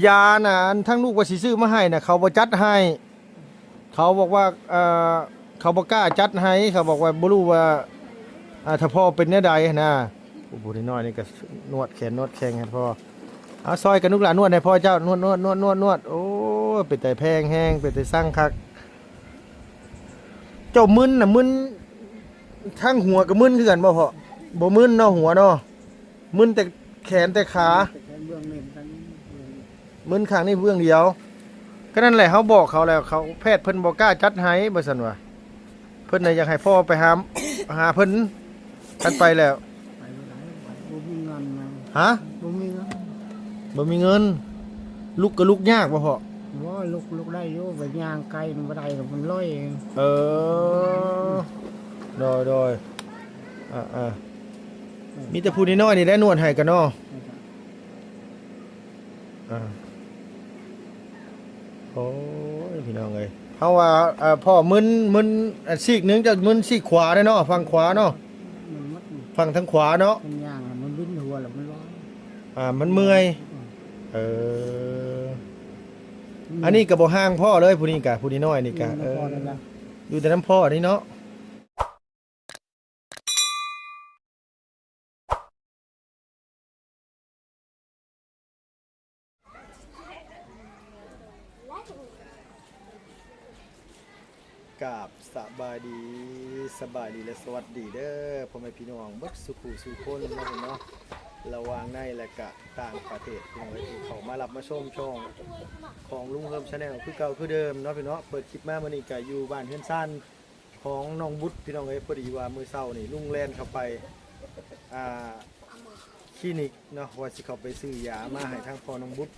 ยาน่ะทั้งลูกว่าสิซื้อมาให้น่ะเขาบ่จัดให้เขาบอกว่าเขาบ่กล้าจัดให้เขาบอกว่าบ่รู้ว่าถ้าพ่อเป็นแนวใดนะผู้น้อยนี่ก็นวดแขนนวดแข้งให้พ่อเอาซอยกันลูกหลานนวดให้พ่อเจ้านวดโอ้เป็นแต่แพงแห้งเป็นแต่สร้างคักเจ้ามึนน่ะมึนทั้งหัวก็มึนคือกันบ่พ่อบ่มึนเนาะหัวเนาะมึนแต่แขนแต่ขามึนข้างนี้เบื้องเดียวก็นั่นแหละเขาบอกเขาแล้วเขาแพทย์เพิ่นบ่กล้าจัดให้บ่ซั่นว่าเพิ่นน่ะอยากให้พ่อไปหาเพิ่นกันไปแล้วบ่มีเงินฮะบ่มีเงินบ่มีเงินลุกก็ลุกยากบ่พ่อบ่ลุกได้อยู่ไปย่างไกลมันบ่ได้ก็มันลอยเองโดยมีแต่ผู้น้อยๆนี่ได้นวดให้กันเนาะโอ้ยพี่น้องเอ้ยเฮาว่าพ่อมึนซีกนึงจะมึนซีกขวาได้เนาะฝั่งขวาเนาะฝั่งทางขวาเนาะมันย่างมันวิ่นหัวแล้วมันลอยมันเมื่อยอันนี้ก็บ่ห่างพ่อเลยผู้นี้กะผู้น้อยนี่กะอยู่แต่น้ำพ่อนี่เนาะกราบสบายดีและสวัสดีเด้อพ่อแม่พี่น้องเบิดสุขุสุคนเนาะระหว่างในและกะต่างประเทศพี่น้องที่เขามารับมาชมช่องของลุงเฮิมชาแนลคือเก่าคือเดิมเนาะพี่น้องเปิดคลิปมามื้อนี้ก็อยู่บ้านเฮือนซ่านของน้องบุตรพี่น้องเอ้ยพอดีว่ามื้อเช้านี่ลุงแล่นเข้าไปคลินิกเนาะว่าสิเข้าไปซื้อยามาให้ทางพ่อน้องบุตร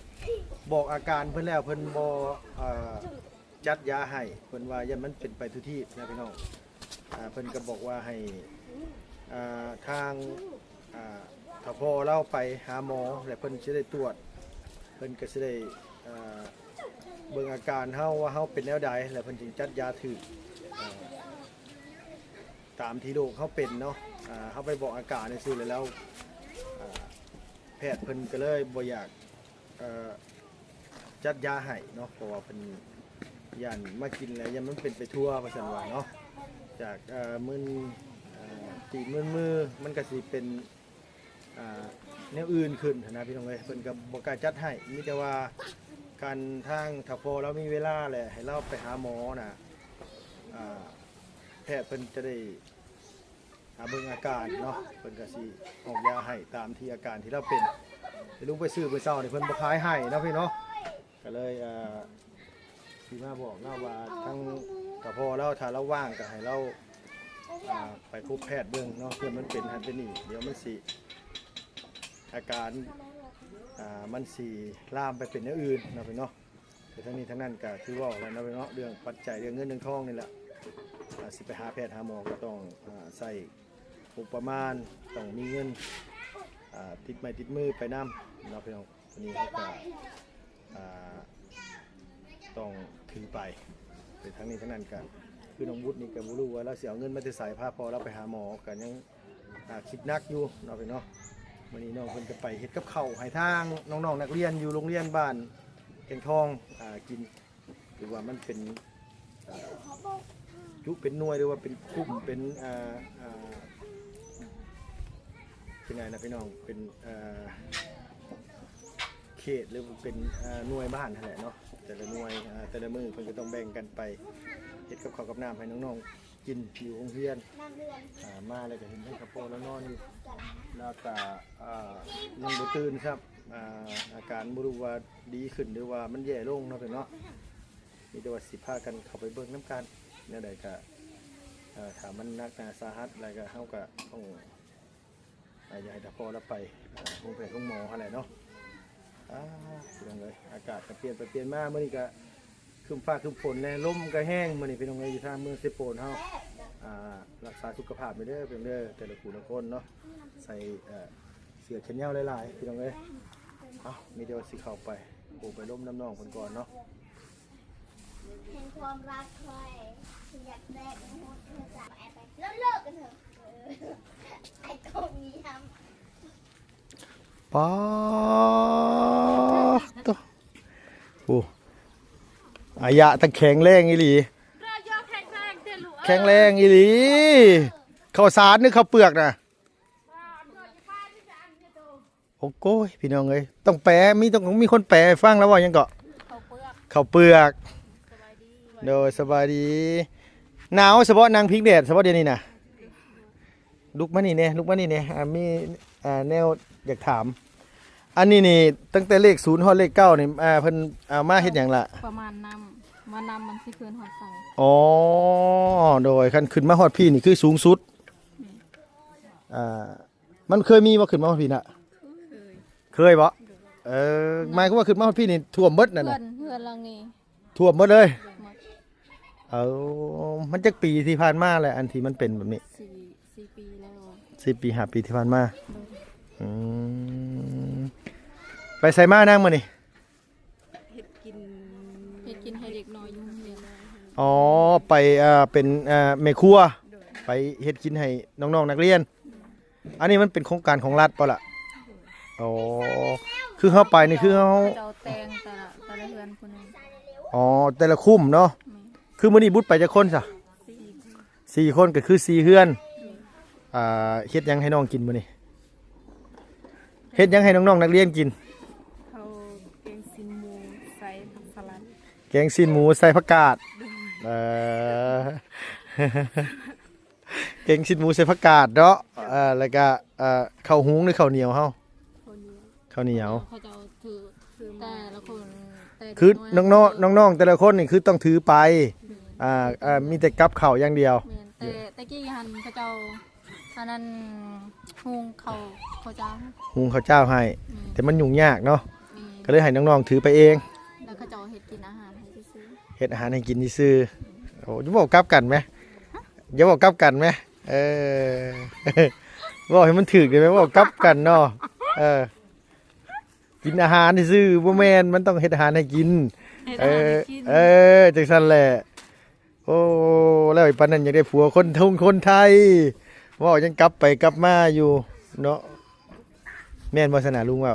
บอกอาการเพิ่นแล้วเพิ่นบ่จัดยาให้เพิ่นว่ายันมันเป็นไปทุกที่นะพี่น้องเพิ่นก็บอกว่าให้ทางถ้าพอเราไปหาหมอแล้วเพิ่นจะได้ตรวจเพิ่นก็จะได้เบิ่งอาการเฮาว่าเฮาเป็นแนวใดแล้วเพิ่นจึงจัดยาถูกตามที่โรคเฮาเป็นเนาะเฮาไปบอกอาการซื่อแล้วแพทย์เพิ่นก็เลยบ่อยากจัดยาให้เนาะเพราะว่าเพิ่นยันมากินแล้วยันมันเป็นไปทั่วว่าซั่นว่าเนาะจากมึนตีนมือมันก็สิเป็นแนวอื่นขึ้นนะพี่น้องเอ้ยเพิ่นก็บ่กล้าจัดให้มีแต่ว่าการทางถ้าพอเรามีเวลาแหละให้เราไปหาหมอน่ะแพทย์เพิ่นจะได้เบิ่งอาการเนาะเพิ่นก็สิออกยาให้ตามที่อาการที่เราเป็นลุงไปซื้อไปเช้านี่เพิ่นบ่ขายให้เนาะพี่เนาะก็เลยที่มาบอกเนาะว่าทั้งถ้าพอเราถ้าเราว่างก็ให้เราไปพบแพทย์เบิ่งเนาะเพื่อมันเป็นหันเป็นนี่เดี๋ยวมันสิอาการมันสีลามไปเป็นอย่างอื่นนะพี่เนาะแต่ทั้งนี้ทั้งนั้นก็คือว่าอะไรนะพี่เนาะเรื่องปัจจัยเรื่องเงินเรื่องทองนี่แหละสิไปหาแพทย์หาหมอก็ต้องใส่อุปมาณต้องมีเงินติดไม้ติดมือไปน้ำเนาะพี่น้องวันนี้เขาก็ต้องถือไปแต่ทั้งนี้ทั้งนั้นกันคือน้องวุฒินี่ก็บ่รู้ว่าเราเสียเงินมาจะใส่ผ้าพอเราไปหาหมอกันยังคิดนักอยู่เนาะพี่เนาะวันนี้น้องเพิ่นจะไปเฮ็ดกับข้าวให้ทางน้องๆนักเรียนอยู่โรงเรียนบ้านแก่งทองกินหรือว่ามันเป็นจุเป็นหน่วยหรือว่าเป็นกลุ่มเป็นเป็นไงนะพี่น้องเป็นเขตหรือเป็นหน่วยบ้านนั่นแหละเนาะแต่ละหน่วยแต่ละมือเพิ่นก็ต้องแบ่งกันไปเฮ็ดกับข้าวกับน้ำให้น้องๆกินอยู่โรงเรียนมาเลยก็เห็นทั้งกระโปรงแล้วนอนอยู่แล้วก็ยังบ่ตื่นครับอาการบ่รู้ว่าดีขึ้นหรือว่ามันแย่ลงเนาะเพิ่นเนาะมีแต่ว่าสิพากันเข้าไปเบิ่งน้ำกันแนวใดก็ถ้ามันหนักหนาสาหัสอะไรก็เฮาก็ต้องอยากให้ถ้าพอแล้วไปโรงพยาบาลโรงหมออะไรเนาะพี่น้องเอ้ยอากาศก็เปลี่ยนไปเปลี่ยนมามื้อนี้ก็ครึ้มฟ้าครึ้มฝนแน่ลมก็แห้งมื้อนี้พี่น้องเอ้ยอยู่ทางเมืองเซโปนเฮารักษาสุขภาพไปเด้อเพิ่นเด้อแต่ละผู้ละคนเนาะใส่เสื้อแขนยาวหลายๆพี่น้องเอ้ยมีแต่ว่าสิเข้าไปปลูกไปล้มน้ำนองเพิ่นก่อนเนาะเห็นความรักใครอยากแรกนะฮะเธอจะแอบไปแล้วเลิกกันเถอะไอ้ตรงนี้ทำป๊า โอ้อายะตะแข็งแรงอีหลีแข็งแรงอีหลีข้าวสารนึกข้าวเปลือกน่ะโอ้โก้ยพี่น้องเอ้ยต้องแปลมีคนแปลให้ฟังแล้วว่ายังเกาะข้าวเปลือกโดยสบายดีหนาวเฉพาะนางพิงแดดเฉพาะเดี๋ยวนี้น่ะลุกมานี่เนี่ยมีแนวอยากถามอันนี้นี่ตั้งแต่เลข0ฮอดเลข9นี่เพิ่นมาเฮ็ดหยังล่ะประมาณนำมันสิคืนฮอดใส่ อ๋อโดยคันขึ้นมาฮอดพี่นี่คือสูงสุดมันเคยมีบ่ขึ้นมาฮอดพี่น่ะเคยบ่หมายความว่าขึ้นมาฮอดพี่นี่ท่วมหมดนั่นน่ะเพื่อนเรานี่ ท่วมหมดเลยมันจักปีที่ผ่านมาแหละอันที่มันเป็นแบบนี้4ปีแล้ว4 ปี5 ปีที่ผ่านมาไปใส่มานั่งมานี่เฮ็ดกินให้เด็กน้อยอยู่เรียนอ๋อไปเป็นแม่ครัวไปเฮ็ดกินให้น้องๆนักเรียนอันนี้มันเป็นโครงการของรัฐเปล่าล่ะอ๋อคือเฮาไปนี่คือเฮาเจ้าแตงแต่ละเฮือนคนนึงอ๋อแต่ละคุ้มเนาะคือมื้อนี้บุญไปจักคนซะ4คนก็คือ4เฮือนเฮ็ดหยังให้น้องกินมื้อนี้เฮ็ดหยังให้น้องๆนักเรียนกินเขาแกงซีนหมูใส่ผักสลัดแกงซีนหมูใส่ผักกาดแกงซีนหมูใส่ผักกาดเนาะแล้วก็ข้าวหุงหรือข้าวเหนียวเฮาข้าวเหนียวเขาจะถือแต่ละคนคือน้องแต่ละคนนี่คือต้องถือไปมีแต่กับข้าวอย่างเดียวแต่กี้หันเขาเจ้าอันนั้นหุงเขาเจ้าหุงข้าวเจ้าให้แต่มันยุ่งยากเนาะก็เลยให้น้องๆถือไปเองแล้วเขาเจ้าเฮ็ดกินอาหารให้ซื้อเฮ็ดอาหารให้กินซื่อโอ้จะบอกกลับกันไหมอย่าบอกกลับกันไหมบอกให้มันถึกได้ไหมบอกกลับกันเนาะกินอาหารซื่อบ่แม่นมันต้องเฮ็ดอาหารให้กินจังซั่นแหละโอ้แล้วอีปานนั้นอยากได้ผัวคนไทยว่ายังกลับไปกลับมาอยู่เนาะแม่นบ่สนาลุงว่า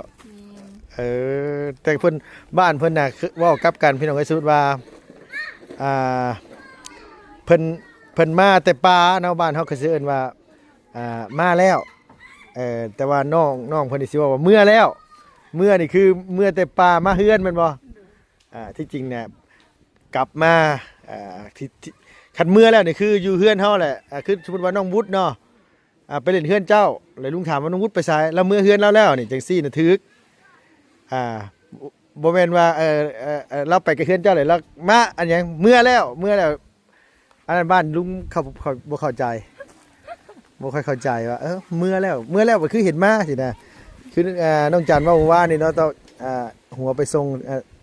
แต่เพิ่นบ้านเพิ่นน่ะเว้ากลับกันพี่น้องเอ้ยสมมุติว่าเพิ่นมาแต่ป่าเนาะบ้านเฮาก็สิเอิ้นว่ามาแล้วแต่ว่าน้องเพิ่นสิว่าเมื่อแล้วเมื่อนี่คือเมื่อแต่ป่ามาเฮือนแม่นบ่ที่จริงเนี่ยกลับมาที่คันเมื่อแล้วนี่คืออยู่เฮือนเฮาแหละคือสมมุติว่าน้องวุฒิเนาะไปเล่นเฮือนเจ้าเลยลุงถามว่าน้องวุฒิไปไสแล้วเมื่อเฮือนแล้วนี่จังซี่น่ะถึกบ่แม่นว่าเราไปกับเฮือนเจ้าเลยแล้วมาอันหยังเมื่อแล้วอันนั้นบ้านลุงเขาบ่เข้าใจบ่ค่อยเข้าใจว่าเมื่อแล้วก็คือเห็นมาสินะคือน้องจันว่าว่านี่เนาะต้องหัวไปส่ง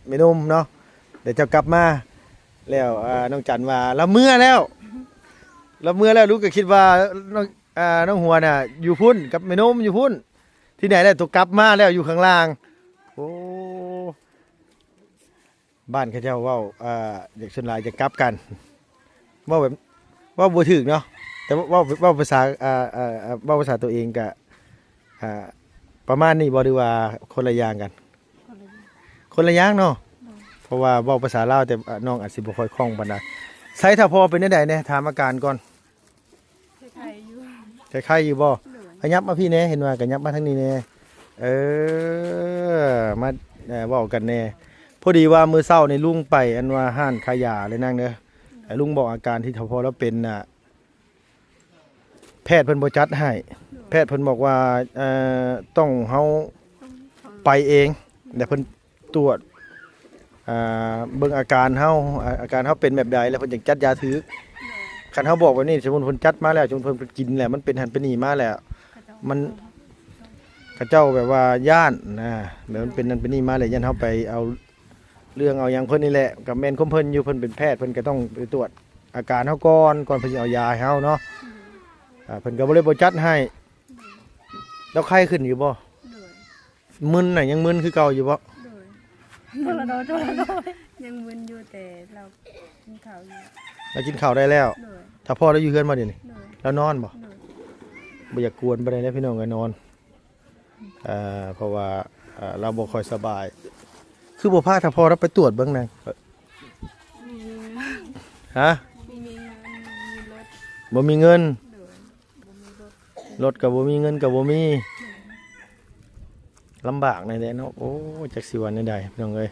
แม่นมเนาะเดี๋ยวจะกลับมาแล้วน้องจันว่าแล้วเมื่อแล้วลูกก็คิดว่าน้องหัวน่ะอยู่พุ่นกับแม่นมอยู่พุ่นที่ไหนได้ตัวกลับมาแล้วอยู่ข้างล่างโอ้บ้านเขาเจ้าเว้าเด็กชนหลายจะกลับกันว่าแบบว่าบ่ถึกเนาะแต่ว่าภาษาว่าภาษาตัวเองก็ประมาณนี้บ่ดีว่าคนละอย่างกันคนละอย่างเนาะเพราะว่าเว้าภาษาลาวแต่น้องอาจสิบ่ค่อยคล่องปานใดไสถ้าพอเป็นจังได๋แน่ถามอาการก่อนไข้อยู่บ่ขยับมาพี่แน่เห็นว่าก็ยับมาทางนี้แน่มาเว้ากันแน่พอดีว่ามื้อเช้านี่ลุงไปอันว่าห้านขายยาเลยนั่งเด้อลุงบอกอาการที่ถ้าพอแล้วเป็นน่ะแพทย์เพิ่นบ่จัดให้แพทย์เพิ่นบอกว่าต้องเฮาไปเองเดี๋ยวเพิ่นตรวจเบิ่งอาการเฮาเป็นแบบใดแล้วเพิ่นจังจัดยาถือคันเฮาบอกว่านี่สมมุติเพิ่นจัดมาแล้วจนเพิ่นกินแล้วมันเป็นหันเป็นนี่มาแล้วมันเขาเจ้าแบบว่าย่านนะแบบมันเป็นนั่นเป็นนี่มาแล้วยันเฮาไปเอาเรื่องเอาหยังเพิ่นนี่แหละกับแม่นของเพิ่นอยู่เพิ่นเป็นแพทย์เพิ่นก็ต้องไปตรวจอาการเฮาก่อนเพิ่นสิเอายาให้เฮาเนาะเพิ่นก็บ่ได้บ่จัดให้แล้วไข้ขึ้นอยู่บ่มึนน่ะยังมึนคือเก่าอยู่บ่ยังมึนอยู่แต่เรากินข้าวอยู่เรากินข้าวได้แล้วถ้าพ่อเราอยู่เฮือนมาเดี๋ยวนี้แล้วนอนบ่อยากกวนบ่ได้แล้วพี่น้องก็นอนเพราะว่าเราบ่ค่อยสบาย คือบ่พาถ้าพอเราไปตรวจเบิ่งนางฮะบ่มีเงินรถก็บ่มีเงินก็บ่มีลำบากในแหละเนาะโอ้จักสิวันได้พี่น้องเอ้ย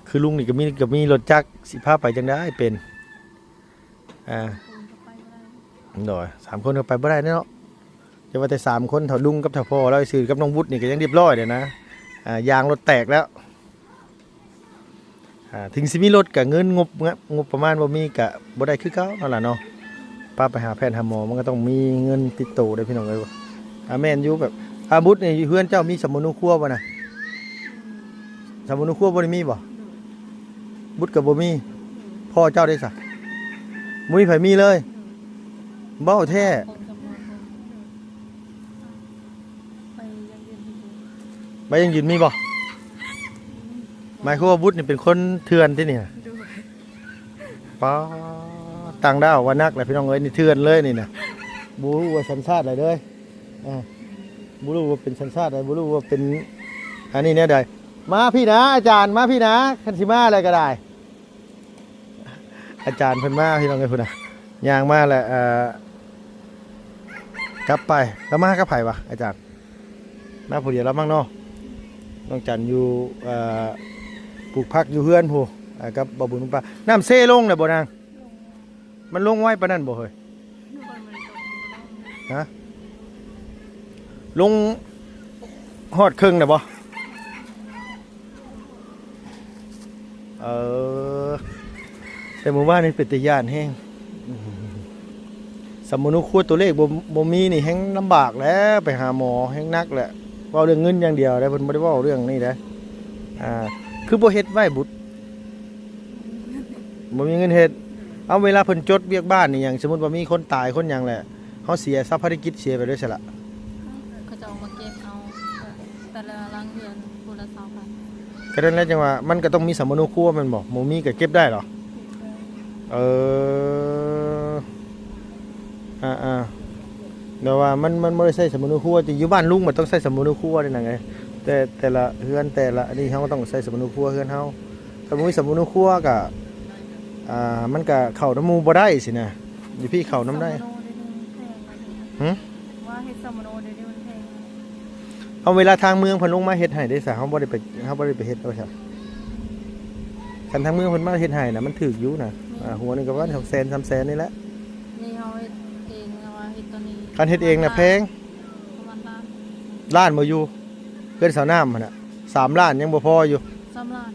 คือลุงนี่ก็มีรถจักรสิพาไปจังได้เป็นโดย3คนก็ไปบ่ได้เนาะจะว่าแต่3คนเท่าลุงกับเท่าพ่อแล้วซื้อกับน้องวุฒินี่ก็ยังเรียบร้อยเด้นะยางรถแตกแล้วถึงสิมีรถกับเงินงบประมาณบ่มีก็บ่ได้คือเก่านั่นล่ะเนาะป้าไปหาแพทย์หาหมอมันก็ต้องมีเงินติดตัวได้พี่น้องเอ้ยแม่นอยู่แบบบุตรนี่เพื่อนเจ้ามีสมุนครัวบ่น่ะสมุนครัวบ่ได้มีบ่บุตรก็บ่มีพ่อเจ้าได้ซะบ่มีไผมีเลยเบ้าแท้ไปยังยืนมีบ่หมายความว่าบุตรนี่เป็นคนเถื่อนที่นี่ป้าต่างดาวว่านักแหละพี่น้องเอ้ยนี่เถื่อนเลยนี่นะบ่รู้ว่าสัญชาติอะไรเด้อบ่รู้ว่าเป็นสัญชาติอะไรบ่รู้ว่าเป็นอันนี้เนี่ยใดมาพี่นะอาจารย์มาพี่นะคันสิมาอะไรก็ได้อาจารย์เพิ่นมาพี่น้องเอ้ยพุ่นน่ะย่างมาแหละกลับไปแล้วมากับไผวะอาจารย์มาผู้เดียวแล้วมั้งเนาะน้องจันอยู่ปลูกผักอยู่เฮือนผู้กับบ่บุญป้าน้ำเซลงน่ะบ่นางมันลงไว้ปานนั้นบ่เฮ้ยฮะลงฮอดครึ่งน่ะบ่แต่หมู่บ้านนี่เป็นตาย่านแฮงสมมุติครัวตัวเลขบ่มีนี่แฮงลำบากแล้วไปหาหมอแฮงนักแหละเว้าเรื่องเงินอย่างเดียวได้เพิ่นบ่ได้เว้าเรื่องนี้เด้คือบ่เฮ็ดไว้บุตรบ่มีเงินเฮ็ดเอาเวลาเพิ่นจดเวียกบ้านนี่หยังสมมุติว่ามีคนตายคนหยังแหละเฮาเสียทรัพย์ภารกิจเสียไปด้วยซะละเขาจะเอามาเก็บเอาแต่ละหลังเดือนคนละ2,000ก็นั้นแล้วจังว่ามันก็ต้องมีสมนุครัวแม่นบ่บ่มีก็เก็บได้เหรอแต่ว่ามันบ่ได้ใช้สมนุครัวจริงอยู่บ้านลุงมันต้องใช้สมนุครัวนี่น่ะไงแต่ละเฮือนแต่ละอันนี้เฮาก็ต้องใช้สมนุครัวเฮือนเฮาถ้าบ่มีสมนุครัวก็มันก็เข้าน้ำหมู่บ่ได้สินะอยู่พี่เข้าน้ำได้ว่าเฮ็ดสมโนเดี๋ยวนี้มันแพง เอาเวลาทางเมืองเพิ่นลงมาเฮ็ดให้ได้ซะเฮาบ่ได้ไปเฮ็ดเอาซะคันทางเมืองเพิ่นมาเฮ็ดให้น่ะมันถูกอยู่น่ะหัวนึงก็ว่า200,000 300,000นี่แหละนี่เฮาเฮ็ดเองว่าเฮ็ดตัวนี้คันเฮ็ดเองน่ะแพงประมาณล้านบ่อยู่เพิ่นสาวน้ำหั่นน่ะ3ล้านยังบ่พออยู่3ล้าน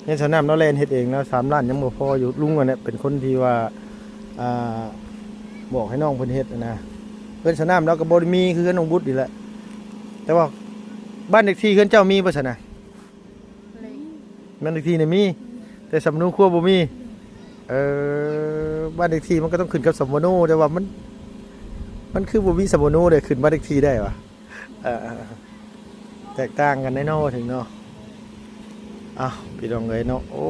เฮ็ดสาวน้ำเราแลนเฮ็ดเองแล้ว3ล้านยังบ่พออยู่ลุงอันนี้เป็นคนที่ว่าบอกให้น้องเพิ่นเฮ็ดนะเพิ่นสนามเราก็บ่ได้มีคือน้องบุตรนี่แหละแต่ว่าบ้านเลขที่เพิ่นเจ้ามีบ่ซั่นน่ะบ้านเลขที่นี่มีแต่สำนุครัวบ่มีบ้านเลขที่มันก็ต้องขึ้นกับสมโนแต่ว่ามันคือบ่มีสมโนได้ขึ้นบ้านเลขที่ได้วะแตกต่างกันแน่นอนถึงเนาะพี่น้องเอ้ยเนาะโอ้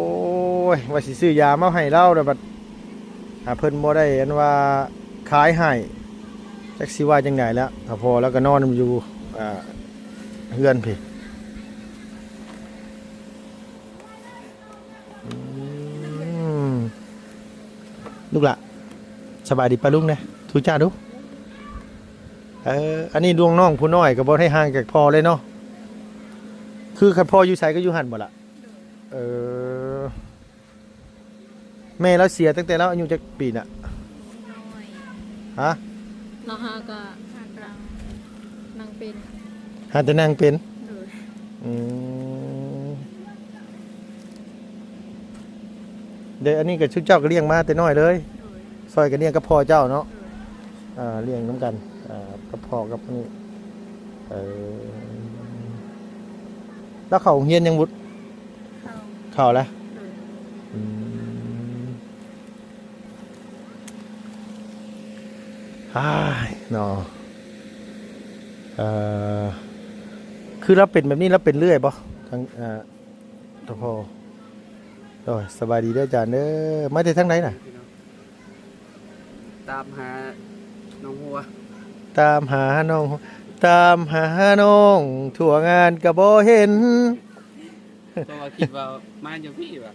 ยว่าสิซื้อยามาให้เราแต่บัดเพิ่นบ่ได้อันว่าขายให้จักสิว่าจังได๋แล้วถ้าพอแล้วก็นอนอยู่เฮือนพี่ลูกละสบายดีป่ะลุงเนี่ยทุจ้าดูอันนี้ดวงน้องผู้น้อยก็บ่ให้ห่างจากพ่อเลยเนาะคือคันพ่ออยู่ไสก็อยู่หั่นบ่ล่ะแม่เราเสียตั้งแต่เราอายุจักปีน่ะฮะเราหาก็หากลางนางเป็นหาแต่นางเป็นเดี๋ยวอันนี้ก็ชุดเจ้าก็เลี้ยงมาแต่น้อยเลยซอยกันเลี้ยงกับพ่อเจ้าเนาะเลี้ยงน้ำกันกับพ่อกับนี่แล้วเขาเฮียนยังบุตรเขาแล้วเนาะคือเราเป็นแบบนี้เราเป็นเรื่อยป่ะทั้งทพโอ้ยสบายดีเด้ออาจารย์เด้อมาแต่ทั้งไหนน่ะตามหาน้องหัวตามหาน้อง ตามหาน้องทั่วงานก็บ่เห็น ก็ว่าคิดว่ามาอยู่พี่ว่ะ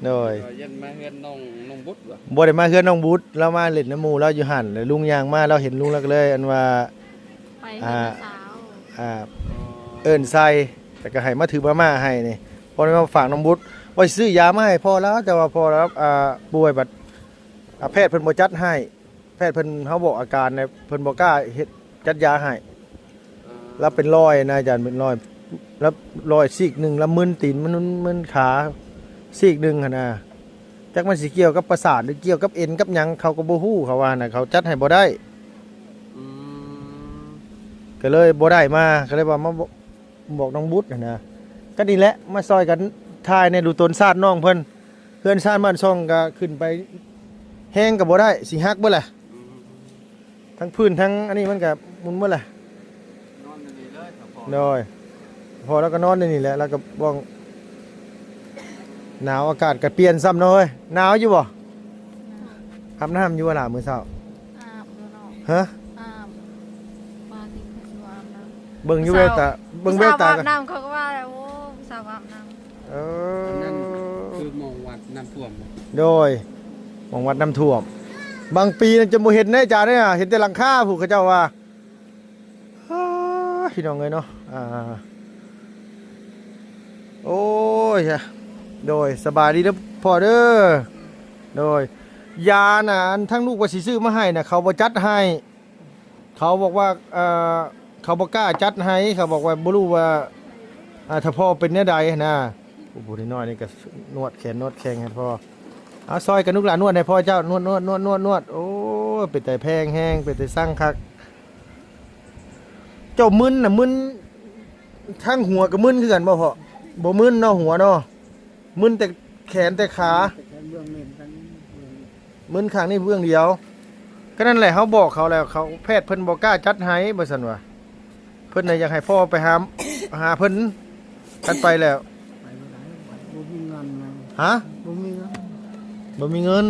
โดย ก็ยันมาเฮือนน้องบุตรว่ะ บ่ได้มาเฮือนน้องบุตรเรามาเล่นน้ำหมู่เราอยู่หั่นแล้วลุงย่างมาเราเห็นลุงแล้วก็เลย อันว่า ไปเห็นสาว เอิ้นใส่แต่ก็ให้มาถือมาม่าให้นี่พอได้มาฝากน้องบุตรว่าสิซื้อยามาให้พ่อแล้วแต่ว่าพ่อแล้วป่วยบัดแพทย์เพิ่นบ่จัดให้แพทย์เพิ่นเฮาบอกอาการเนี่ยเพิ่นบ่กล้าเฮ็ดจัดยาให้แล้วเป็นรอยนะอาจารย์เป็นรอยแล้วรอยซีกหนึงแล้วมึนตีนมันมึนขาซีกหนึงหั่นน่ะจักมันสิเกี่ยวกับประสาทหรือเกี่ยวกับเอ็นกับหยังเขาก็บ่ฮู้เขาว่าน่ะเขาจัดให้บ่ได้ อืม ก็เลยบ่ได้มาก็เลยว่ามาบอกน้องบุตรน่ะนะก็นี่แหละมาซอยกันทายในดูตนชาติน้องเพิ่นเพื่อนชาติบ้านช่องก็ขึ้นไปแห้งก็บ่ได้สิฮักเบ่ล่ะทั้งพื้นทั้งอันนี้มันก็มุนเบ่ล่ะ นอนอยู่นี่เลยครับพ่อ โดยพอแล้วก็นอนในนี่แหละแล้วก็บ้องหนาวอากาศก็เปลี่ยนซ้ำเนาะเฮ้ยหนาวอยู่บ่อาบน้ำอยู่ว่าล่ะมื้อเช้า อาบแล้วเนาะ ฮะ อาบปาติคือสิว่าอาบน้ำ เบิ่งอยู่เวลตาเบิ่งเวลตา ผู้สาว กั อาน บน้ำเขาก็ว่าแล้วโอ้ผู้สาวอาบน้ เอ อันนั้น อ คือมองวัดน้ำท่วมบ่ โดยหวังวัดน้ำท่วมบางปีนั่นจะบ่เห็นแน่จ้าเนี่ยเห็นแต่หลังคาผู้เขาเจ้าว่าอ้าพี่น้องเอ้ยเนาะโอ้ยโดยสบายดีเด้อพ่อเด้อโดยยาน่ะอันทั้งลูกว่าสิซื้อมาให้น่ะเขาบ่จัดให้เขาบอกว่าเขาบ่กล้าจัดให้เขาบอกว่าบ่รู้ว่าถ้าพ่อเป็นแนวใดนะผู้น้อยนี่ก็นวดแขนนวดแข้งให้พ่อ เอาซอยกันลูกหลานนวดให้พ่อเจ้านวดโอ้เป็นแต่แพงแห้งเป็นแต่สร้างคักเจ้ามึนน่ะมึนทั้งหัวกับมึนคือกันบ่พ่อบ่มึนเนาะหัวเนาะมึนแต่แขนแต่ขา แต่เบื้องนี้ทั้ง มึนข้างนี้เบื้องเดียวก็นั่นแหละเขาบอกเขาแล้วเขาแพทย์เพิ่นบ่กล้าจัดให้บ่ซั่นว่าเพิ่นน่ะอยากให้พ่อไปหาเพิ่นกันไปแล้ว ไปบ่ได้บ่มีเงินนะ ฮะ บ่มีเงิน บ่มีเงิน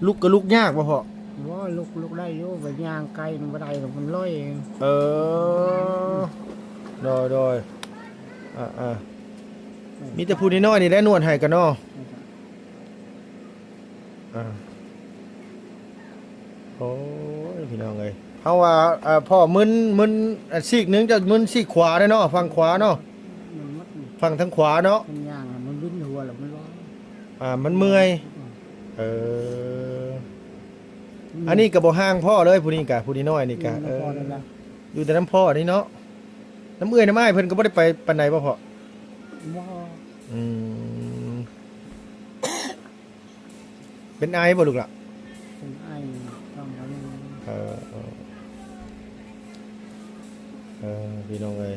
ลุกก็ลุกยากบ่พ่อ ว่าลูกได้อยู่ไปย่างไกลมันบ่ได้หรอกมันลอยเอง เออโดยมีแต่ผู้น้อยๆนี่แหละนวดให้กันเนาะโอ้ยพี่น้องเอ้ยเฮาว่าพ่อมึนซีกหนึงจะมึนซีกขวาเด้อเนาะฝั่งขวาเนาะ มันมัด ฝั่งทางขวาเนาะ มันย่างอะมันวิ่นหัวแล้วมันลอย มันเมื่อยเอออันนี้ก็บ่ห่างพ่อเลยผู้นี้กะผู้น้อยนี่กะ พอแล้วล่ะ อยู่แต่น้ำพ่อนี่เนาะน้ำเอื้อยน้ำอ้ายเพิ่นก็บ่ได้ไปปานใดบ่พ่อ ว่า อืมเป็นไอบ่ลูกล่ะ เป็นไอ้ต้องทำ พี่น้องเอ้ย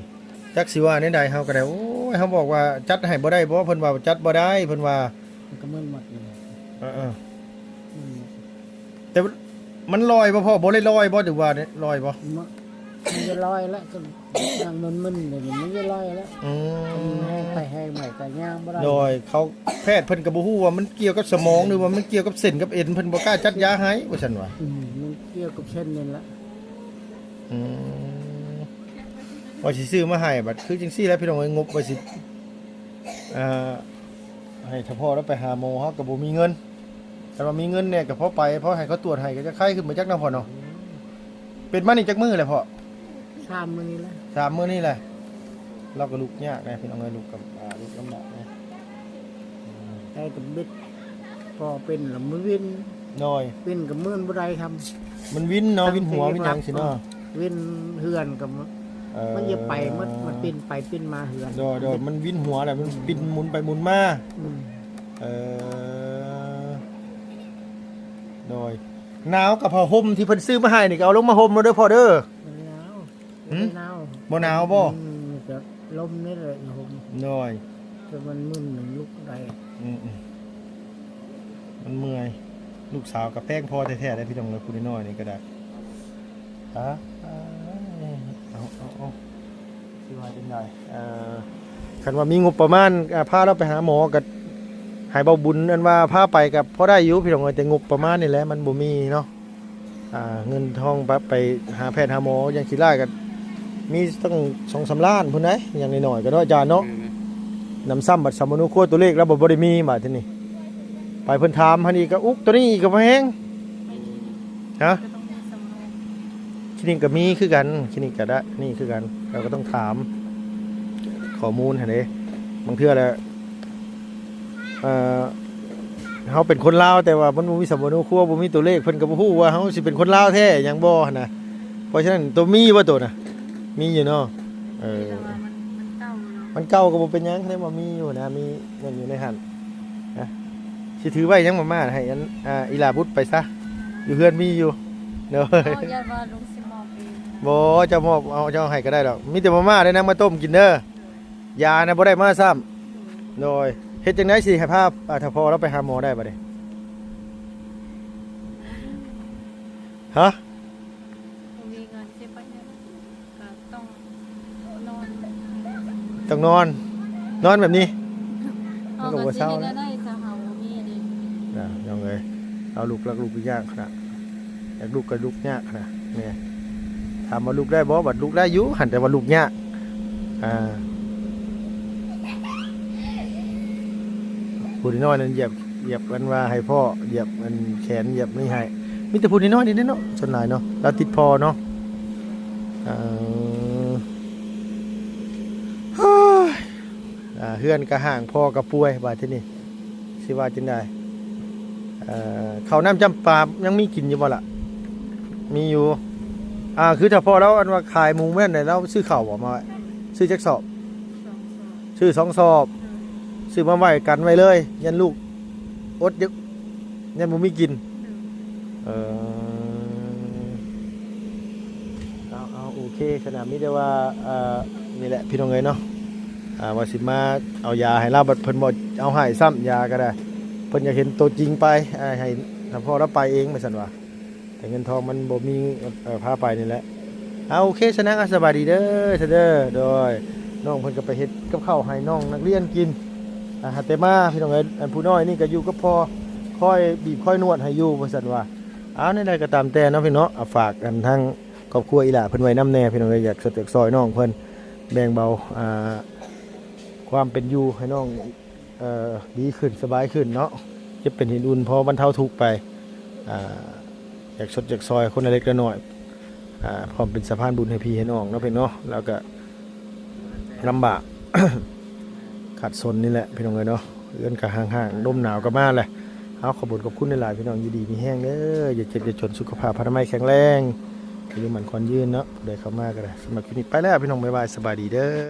จักสิว่าในใดเฮาก็ได้โอ้ยเฮาบอกว่าจัดให้บ่ได้บ่เพิ่นว่าจัดบ่ได้เพิ่นว่า มันก็มึนหมดเลย เออ อืม แต่มันลอยบ่พ่อบ่ได้ลอยบ่ถือว่าเนี่ยลอยบ่ มันจะลอยแล้วก็ย่างมึนๆเลยมันจะลอยแล้ว อื มันแห้ง ม ไปแห้งใหม่ก็ย่างบ่ได้ โดยเขาแพทย์เพิ่นก็บ่ฮู้ว่ามันเกี่ยวกับสมองหรือว่ามันเกี่ยวกับเส้นกับเอ็นเพิ่นบ่กล้าจัดยาให้ว่าซั่นว่า มันเกี่ยวกับเส้นนี่แหละ อืมว่าสิซื้อมาให้บัดคือจังซี่แหล้วพี่น้องเอ้ยงบว่าสิให้ถ้าพ่อแล้วไปหาหมอเฮาก็บ่มีเงินแต่ว่ามีเงินเนี่ยก็พอไปพอให้เขาตรวจให้ก็จะไข้ขึ้นมาจักนำพ่อเนาะเป็นมานี่จักมื้อแหละพ่อ ชามมื้อนี้แหละ 3มื้อนี่แหละเราก็ลุกยากนะพี่น้องเอ้ยลุกกับลุกลำบากนะ ได้กับบิดพอเป็นแล้วมันวิน น้อย วินกับมื่นบ่ได้ทำ มันวินเนาะวินหัววินหยังสิเนาะ วินเฮือนกับมันจะไปมันปิ้นไปปิ้นมาเฮือน โดยมันวินหัวแหละมันบินหมุนไปหมุนมา อืม เออโดยหนาวกับผ้าห่มที่เพิ่นซื้อมาให้นี่ก็เอาลงมาห่มมาเด้อพ่อเด้อ มันหนาว หืม หนาว บ่หนาวบ่ จะลมนี่เลยผม น้อย แต่มันมึนหนึ่งลุกได้ มันเมื่อยลูกสาวกับแป้งพ่อแท้ๆได้พี่น้องเลยพูดน้อยนี่ก็ได้เอาสิว่าเป็นไงคันว่ามีงบประมาณพาเราไปหาหมอกับหายเบาบุญอันว่าพาไปกับพอได้อยู่พี่น้องเลยแต่งบประมาณนี่แหละมันบ่มีเนาะเงินทองไปหาแพทย์หาหมอยังคิดไล่กัน มีตั้ง2-3 ล้านพุ่นได้อย่างน้อยๆก็เนาะอาจารย์เนาะนำซ้ำบัตรสมนุครัวตัวเลขแล้วบ่ได้มีบาดทีนี้ไปเพิ่นถามหันอีกก็อุกตัวนี้อีกก็บ่แฮงฮะ ก็ต้องมีสำรอง คลินิกก็มีคือกันคลินิกก็ได้นี่คือกันเราก็ต้องถามข้อมูลหั่นเด้บางเทื่อแล้วเฮาเป็นคนลาวแต่ว่ามันบ่มีสมนุครัวบ่มีตัวเลขเพิ่นก็บ่ฮู้ว่าเฮาสิเป็นคนลาวแท้หยังบ่หั่นน่ะเพราะฉะนั้นตัวมีบ่ตัวน่ะมีอยู่เนาะแต่ว่ามันเก่าเนาะ มันเก่าก็บ่เป็นหยังได้บ่มีอยู่นะมีนั่นอยู่ในหั่นนะสิถือไว้ยังมาให้อันอีหลาบุตรไปซะอยู่เฮือนมีอยู่เด้อ เอาญาติว่าลุงสิมอบเองนะ บ่จะมอบเอาเจ้าให้ก็ได้ดอกมีแต่มาม่าได้นะมาต้มกินเด้อยานะบ่ได้มาซ้ำโดยเฮ็ดจังได๋สิให้ภาพถ้าพอเราไปหาหมอได้บ่เด้ฮะ บ่มีเงินสิไปเนี่ยก็ต้องนอน ต้องนอนแบบนี้ เอาก็สิเฮ็ดได้ถ้าเฮาบ่มีเด้ ยังไงเอาลูกรักลูกยากขนาดอยากลูกก็ลูกยากขนาดเนี่ยถามว่าลูกได้บ่บัดลูกได้อยู่หันแต่ว่าลูกยากผู้น้อยนั้นเหยียบกันว่าให้พ่อเหยียบมันแขนเหยียบนี่ให้มีแต่ผู้น้อยนี่เนาะส่วนหลายเนาะเราติดพอเนาะเฮือนกระห่างพ่อกระป่วยบาดที่นี่สิว่าจังได๋ข้าวน้ำจำปายังมีกินอยู่บ่ล่ะมีอยู่คือถ้าพ่อเราอันว่าขายหมูแม่นเนี่ยเราซื้อข้าวบ่มาไว้ซื้อจักสอบซื้อ2 สอบซื้อมาไว้กันไว้เลยยันลูกอดยันบ่มีกินเอาโอเคขนาดนี้ได้ว่านี่แหละพี่น้องเอ้ยเนาะว่าสิมาเอายาให้เราบัดเพิ่นบ่เอาให้ซ้ำยาก็ได้เพิ่นอยากเห็นตัวจริงไปให้ถ้าพ่อเราไปเองไม่ซั่นว่าแต่เงินทองมันบ่มีพาไปนี่แหละโอเคชนะสบายดีเด้อเด้อโดยน้องเพิ่นก็ไปเฮ็ดกับข้าวให้น้องนักเรียนกินแต่มาพี่น้องเอ้ยอันผู้น้อยนี่ก็อยู่กับพ่อคอยบีบคอยนวดให้อยู่ว่าซั่นว่าในใดก็ตามแต่เนาะพี่เนาะฝากกันทั้งครอบครัวอีหล่าเพิ่นไว้นำแน่พี่น้องเอ้ยอยากสดซอยน้องเพิ่นแบ่งเบาความเป็นอยู่ให้น้องดีขึ้นสบายขึ้นเนาะจะเป็นหินอุ่นพอบรรเทาทุกข์ไปอยากสดอยากซอยคนเล็กน้อยพร้อมเป็นสะพานบุญให้พี่ให้น้องเนาะเพิ่นเนาะแล้วก็ลำบาก ขาดสนนี่แหละพี่น้องเอ้ยเนาะเอื้อนก็ห่างๆลมหนาวก็มาแหละขอบคุณหลายๆพี่น้องอยู่ดีมีแห้งเด้ออย่าเจ็บอย่าจนสุขภาพพนามัยแข็งแรงอายุหมันควรยืนเนาะได้เข้ามาก็ได้สำหรับคลิปนี้ไปแล้วพี่น้องบ๊ายบายสบายดีเด้อ